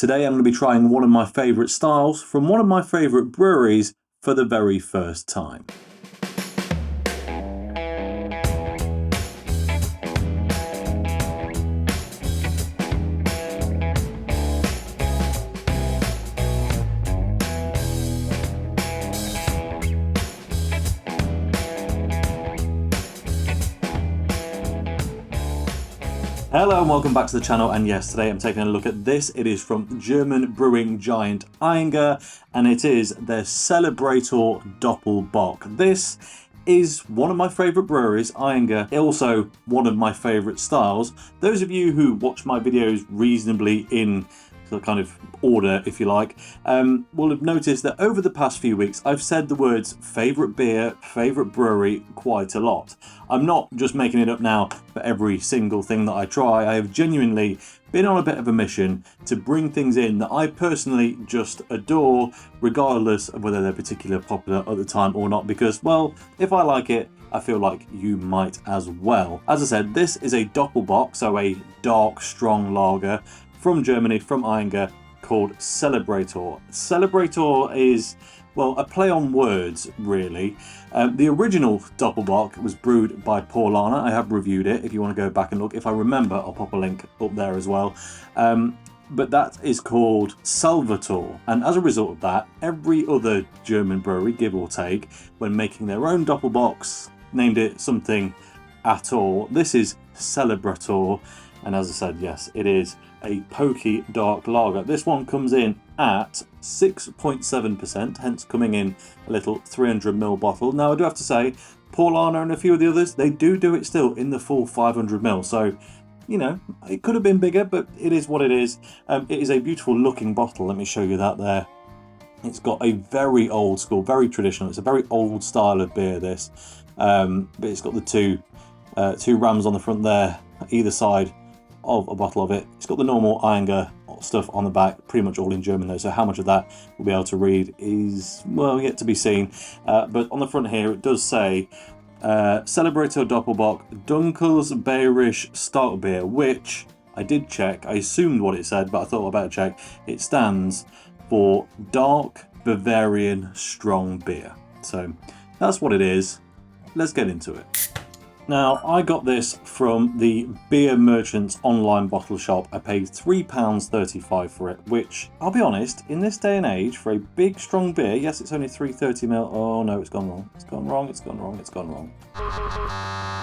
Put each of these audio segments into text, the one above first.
Today I'm going to be trying one of my favourite styles from one of my favourite breweries for the very first time. Hello and welcome back to the channel, and yes, today I'm taking a look at this. It is from German brewing giant Ayinger, and it is their Celebrator Dopplebock. This is one of my favourite breweries, Ayinger, also one of my favourite styles. Those of you who watch my videos reasonably in the kind of order, if you like, will have noticed that over the past few weeks I've said the words favourite beer, favourite brewery quite a lot. I'm not just making it up now for every single thing that I try. I have genuinely been on a bit of a mission to bring things in that I personally just adore, regardless of whether they're particularly popular at the time or not, because, well, if I like it, I feel like you might as well. As I said, this is a Dopplebock, so a dark, strong lager from Germany, from Ayinger, called Celebrator. Celebrator is, well, a play on words, really. The original Dopplebock was brewed by Paulaner. I have reviewed it if you want to go back and look. If I remember, I'll pop a link up there as well. But that is called Salvator, and as a result of that, every other German brewery, give or take, when making their own Doppelbocks, named it something at all. This is Celebrator, and as I said, yes, it is a pokey dark lager. This one comes in at 6.7%, hence coming in a little 300ml bottle. Now I do have to say, Paulaner and a few of the others, they do it still in the full 500ml. So, you know, it could have been bigger, but it is what it is. It is a beautiful looking bottle. Let me show you that there. It's got a very old school, very traditional. It's a very old style of beer, this. But it's got the two rams on the front there, either side of a bottle of it. It's got the normal Ayinger stuff on the back, pretty much all in German though, so how much of that we'll be able to read is, well, yet to be seen. But on the front here it does say Celebrator Doppelbock Dunkels Bayerisch Starkbier, which I did check. I assumed what it said, but I thought I'd better check. It stands for Dark Bavarian Strong Beer. So that's what it is. Let's get into it. Now, I got this from the Beer Merchants online bottle shop. I paid £3.35 for it, which, I'll be honest, in this day and age, for a big, strong beer, yes, it's only 330ml. Oh no, it's gone wrong. It's gone wrong, it's gone wrong, it's gone wrong.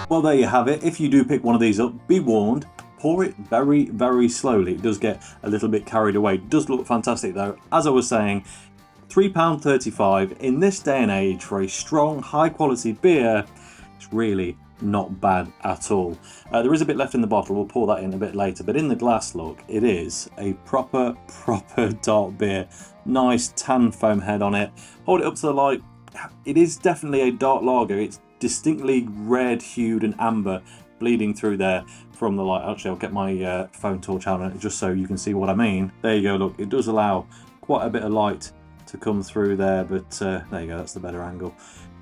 Well, there you have it. If you do pick one of these up, be warned, pour it very, very slowly. It does get a little bit carried away. It does look fantastic though. As I was saying, £3.35 in this day and age for a strong, high-quality beer, it's really not bad at all. There is a bit left in the bottle, we'll pour that in a bit later, but in the glass, look, it is a proper dark beer. Nice tan foam head on it. Hold it up to the light. It is definitely a dark lager. It's distinctly red hued and amber bleeding through there from the light. Actually, I'll get my phone torch out on it just so you can see what I mean. There you go, look, it does allow quite a bit of light to come through there, but there you go, that's the better angle.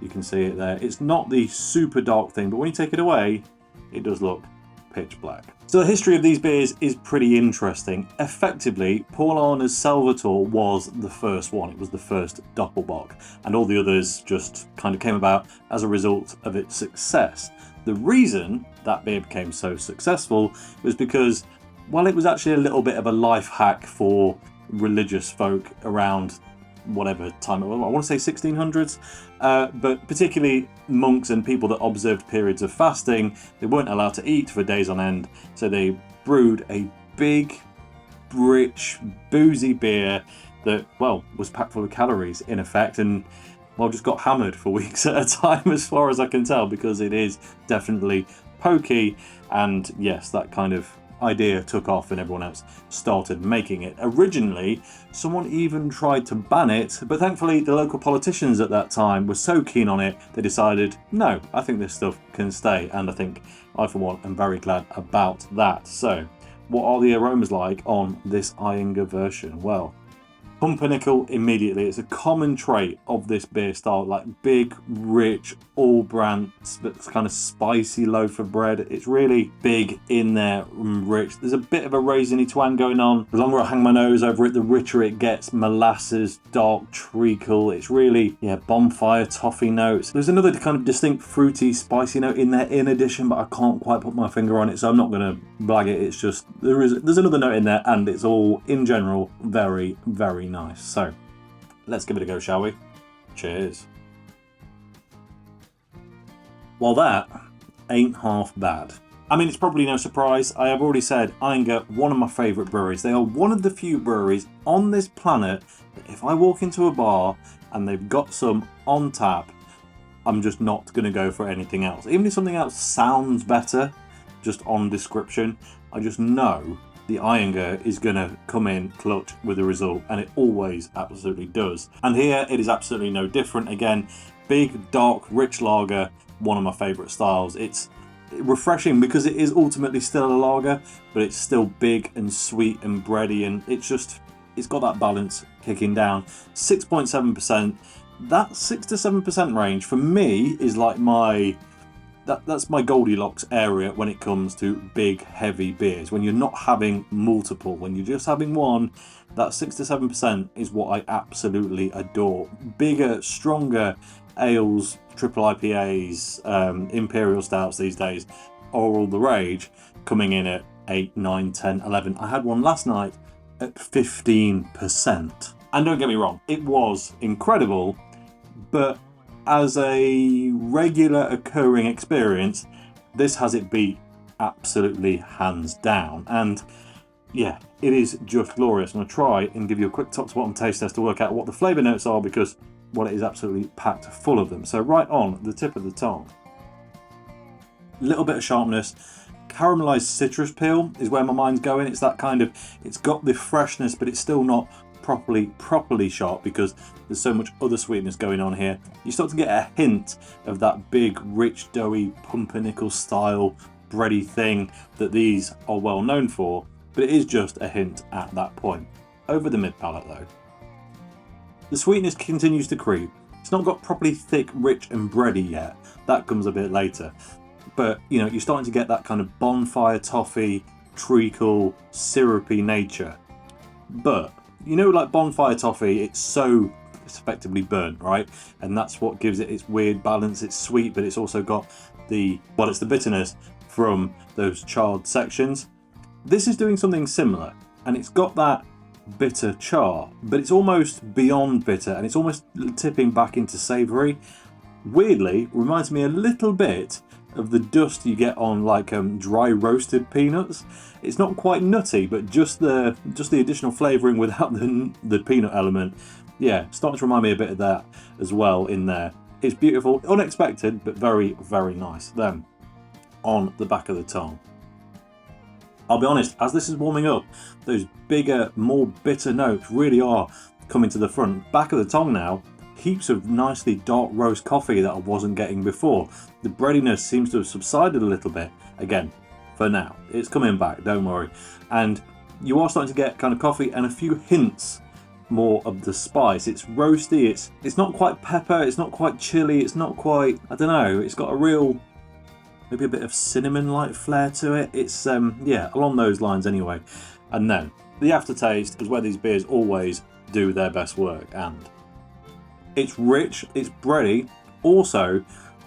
You can see it there. It's not the super dark thing, but when you take it away, it does look pitch black. So the history of these beers is pretty interesting. Effectively, Paulaner's Salvator was the first one. It was the first Doppelbock, and all the others just kind of came about as a result of its success. The reason that beer became so successful was because, well, it was actually a little bit of a life hack for religious folk around whatever time it was. I want to say 1600s, but particularly monks and people that observed periods of fasting. They weren't allowed to eat for days on end, so they brewed a big, rich, boozy beer that, well, was packed full of calories in effect, and, well, just got hammered for weeks at a time as far as I can tell, because it is definitely pokey, and yes, that kind of idea took off and everyone else started making it. Originally, someone even tried to ban it, but thankfully the local politicians at that time were so keen on it, they decided, no, I think this stuff can stay, and I think I, for one, am very glad about that. So, what are the aromas like on this Ayinger version? Well, Pumpernickel immediately. It's a common trait of this beer style, like big, rich, all bran, kind of spicy loaf of bread. It's really big in there and rich. There's a bit of a raisiny twang going on. The longer I hang my nose over it, the richer it gets. Molasses, dark treacle. It's really, yeah, bonfire toffee notes. There's another kind of distinct fruity, spicy note in there in addition, but I can't quite put my finger on it, so I'm not going to blag it. It's just, there's another note in there, and it's all, in general, very, very nice. So let's give it a go, shall we? Cheers. Well, that ain't half bad. I mean, it's probably no surprise. I have already said Ayinger, one of my favourite breweries. They are one of the few breweries on this planet that if I walk into a bar and they've got some on tap, I'm just not going to go for anything else. Even if something else sounds better, just on description, I just know the Ayinger is going to come in clutch with a result, and it always absolutely does. And here it is absolutely no different. Again, big, dark, rich lager, one of my favourite styles. It's refreshing because it is ultimately still a lager, but it's still big and sweet and bready, and it's got that balance kicking down. 6.7%. That 6 to 7% range for me is like that's my Goldilocks area when it comes to big, heavy beers. When you're not having multiple, when you're just having one, that 6 to 7% is what I absolutely adore. Bigger, stronger ales, triple IPAs, imperial stouts these days are all the rage, coming in at 8, 9, 10, 11. I had one last night at 15%. And don't get me wrong, it was incredible, but as a regular occurring experience, this has it beat absolutely hands down. And yeah, it is just glorious. And I'll try and give you a quick top to bottom taste test to work out what the flavour notes are, because, well, it is absolutely packed full of them. So right on the tip of the tongue, little bit of sharpness, caramelised citrus peel is where my mind's going. It's that kind of, it's got the freshness, but it's still not properly sharp because there's so much other sweetness going on here. You start to get a hint of that big, rich, doughy, pumpernickel style bready thing that these are well known for, but it is just a hint at that point. Over the mid palate though, the sweetness continues to creep. It's not got properly thick, rich and bready yet. That comes a bit later. But you know, you're starting to get that kind of bonfire toffee, treacle, syrupy nature. But you know, like bonfire toffee, it's effectively burnt, right? And that's what gives it its weird balance. It's sweet, but it's also got it's the bitterness from those charred sections. This is doing something similar, and it's got that bitter char, but it's almost beyond bitter, and it's almost tipping back into savoury. Weirdly, reminds me a little bit of the dust you get on like dry roasted peanuts. It's not quite nutty, but just the additional flavouring without the peanut element. Yeah, starting to remind me a bit of that as well in there. It's beautiful, unexpected, but very, very nice. Then, on the back of the tongue, I'll be honest, as this is warming up, those bigger, more bitter notes really are coming to the front. Back of the tongue now, heaps of nicely dark roast coffee that I wasn't getting before. The breadiness seems to have subsided a little bit. Again, for now. It's coming back, don't worry. And you are starting to get kind of coffee and a few hints more of the spice. It's roasty, it's not quite pepper, it's not quite chili, it's not quite, I don't know, it's got a real, maybe a bit of cinnamon-like flair to it. It's, yeah, along those lines anyway. And then, the aftertaste is where these beers always do their best work, and it's rich, it's bready, also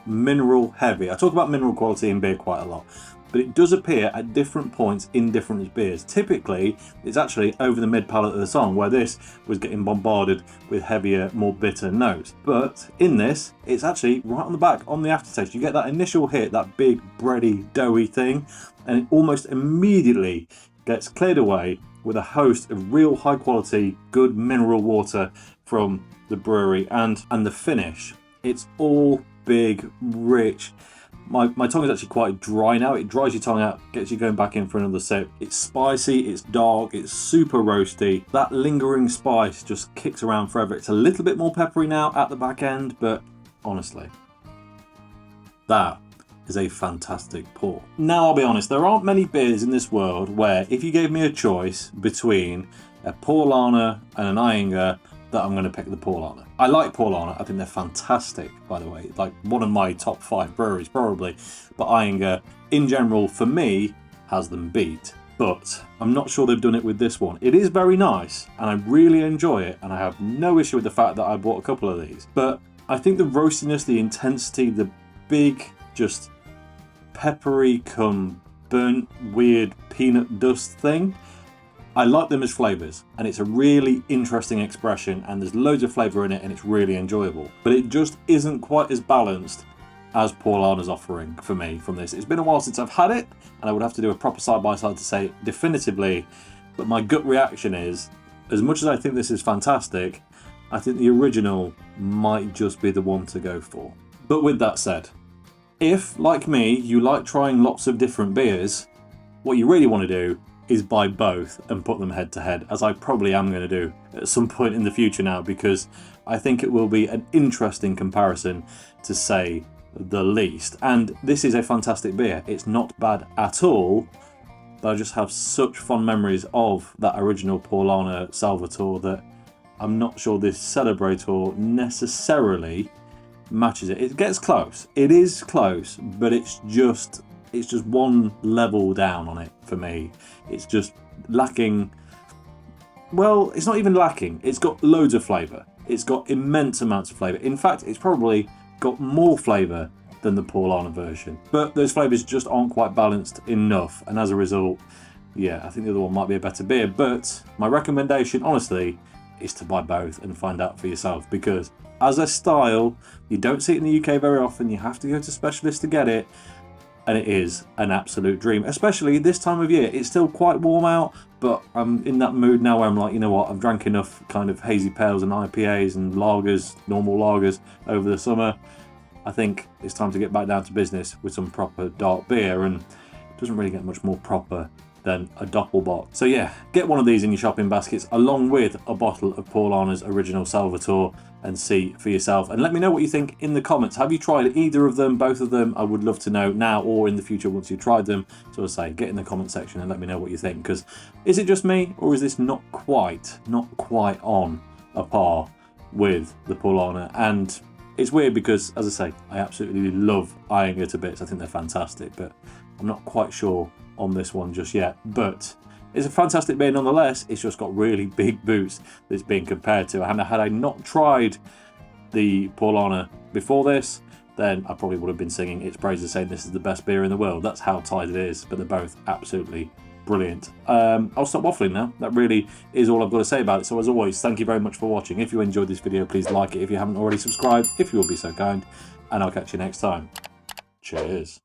mineral heavy. I talk about mineral quality in beer quite a lot, but it does appear at different points in different beers. Typically, it's actually over the mid palate of the tongue, where this was getting bombarded with heavier, more bitter notes. But in this, it's actually right on the back, on the aftertaste. You get that initial hit, that big, bready, doughy thing, and it almost immediately gets cleared away with a host of real high quality, good mineral water from the brewery. And the finish, it's all big, rich. My tongue is actually quite dry now. It dries your tongue out, gets you going back in for another sip. It's spicy, it's dark, it's super roasty. That lingering spice just kicks around forever. It's a little bit more peppery now at the back end, but honestly, that is a fantastic pour. Now, I'll be honest, there aren't many beers in this world where if you gave me a choice between a Paulaner and an Ayinger, that I'm going to pick the Paulaner. I like Paulaner. I think they're fantastic, by the way. Like one of my top 5 breweries, probably. But Ayinger, in general, for me, has them beat. But I'm not sure they've done it with this one. It is very nice, and I really enjoy it, and I have no issue with the fact that I bought a couple of these. But I think the roastiness, the intensity, the big, just peppery come burnt, weird peanut dust thing, I like them as flavours, and it's a really interesting expression, and there's loads of flavour in it, and it's really enjoyable. But it just isn't quite as balanced as Paulaner's offering for me from this. It's been a while since I've had it, and I would have to do a proper side-by-side to say it definitively, but my gut reaction is, as much as I think this is fantastic, I think the original might just be the one to go for. But with that said, if, like me, you like trying lots of different beers, what you really want to do is buy both and put them head to head, as I probably am going to do at some point in the future now, because I think it will be an interesting comparison, to say the least. And this is a fantastic beer. It's not bad at all, but I just have such fond memories of that original Paulaner Salvatore that I'm not sure this Celebrator necessarily matches it. It gets close. It is close, but it's just one level down on it for me. It's just lacking. Well, it's not even lacking. It's got loads of flavour. It's got immense amounts of flavour. In fact, it's probably got more flavour than the Paulaner version. But those flavours just aren't quite balanced enough. And as a result, yeah, I think the other one might be a better beer. But my recommendation, honestly, is to buy both and find out for yourself. Because as a style, you don't see it in the UK very often. You have to go to specialists to get it. And it is an absolute dream, especially this time of year. It's still quite warm out, but I'm in that mood now where I'm like, you know what, I've drank enough kind of hazy pales and IPAs and lagers, normal lagers over the summer. I think it's time to get back down to business with some proper dark beer, and it doesn't really get much more proper than a Dopplebock. So yeah, get one of these in your shopping baskets along with a bottle of Paulaner's original Salvatore and see for yourself. And let me know what you think in the comments. Have you tried either of them, both of them? I would love to know now or in the future once you've tried them. So as I say, get in the comment section and let me know what you think, because is it just me, or is this not quite on a par with the Paulaner? And it's weird because, as I say, I absolutely love Ayinger to bits. I think they're fantastic, but I'm not quite sure on this one just yet. But it's a fantastic beer nonetheless. It's just got really big boots that it's being compared to. And had I not tried the Paulaner before this, then I probably would have been singing its praises, saying this is the best beer in the world. That's how tight it is, but they're both absolutely brilliant. I'll stop waffling now. That really is all I've got to say about it. So as always, thank you very much for watching. If you enjoyed this video, please like it. If you haven't already, subscribe if you will be so kind, and I'll catch you next time. Cheers.